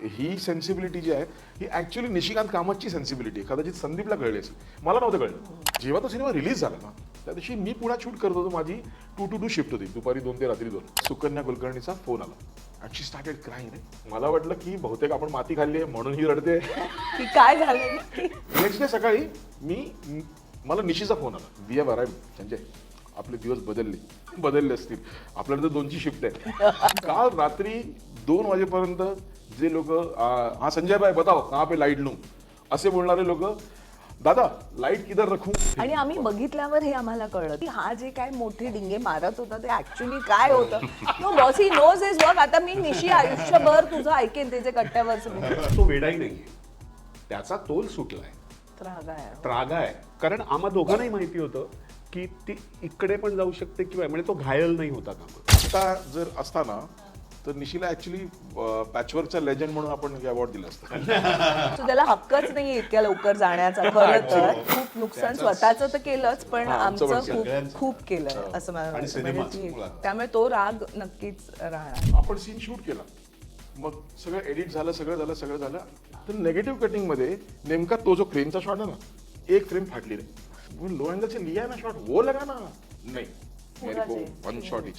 ही sensibility जी आहे ही actually Nishikant कामतची sensibility आहे. कदाचित संदीपला कळली असेल, मला नव्हतं कळलं. जेव्हा तो सिनेमा रिलीज झाला ना त्या दिवशी मी पुण्यात शूट करत होतो. माझी 2 to 2 शिफ्ट होती, दुपारी 2 ते रात्री 2. सुकन्या कुलकर्णीचा फोन आला आणि शी स्टार्टेड क्राईंग. मला वाटलं की बहुतेक आपण माती खाल्ली आहे म्हणून ही रडते. की काय झालं. नेक्स्ट डे सकाळी मला निशीचा फोन आला. वी हॅव अराइव्ड संजय, आपले दिवस बदलले असतील, आपल्याला तर 2ची शिफ्ट आहे. काल रात्री 2 वाजेपर्यंत जे लोक हा संजय भाई बताओ कहाँ पे लाईट लू असे बोलणारे लोक, दादा लाईट किधर रखू. आणि आम्ही बघितल्यावर हे आम्हाला कळलं की हा जे काय मोठे डिंगे मारत होता ते ऍक्च्युली काय होतं. No boss, he knows is work. आता मी निशी आयुष्यभर तुझं ऐकेन त्याचे कट्ट्यावरचं. तो वेडाही नाहीये, त्याचा तोल सुटलाय, त्रागा आहे. कारण आम्हा दोघांनाही माहिती होतं की ती इकडे पण जाऊ शकते किंवा म्हणजे तो घायल नाही होता का. आता जर असताना तर निशीला ऍक्च्युली पॅचवर्कचा लेजंड म्हणून आपण हे अवॉर्ड दिलं असतं. त्याला हक्कच नाही इतक्या लवकर जाण्याचा. खरं तर खूप नुकसान स्वतःचं तर केलंच पण आमचं खूप केलं असं मला वाटतं. त्यामुळे तो राग नक्कीच राहणार. आपण सीन शूट केला, मग सगळं एडिट झालं, सगळं झालं. तर निगेटिव्ह कटिंग मध्ये नेमका तो जो फ्रेमचा शॉट आहे ना, एक फ्रेम फाटली रे. लो एंगल से लिया है ना शॉट, वो लगा ना. नहीं, मेरे को 1 शॉट ही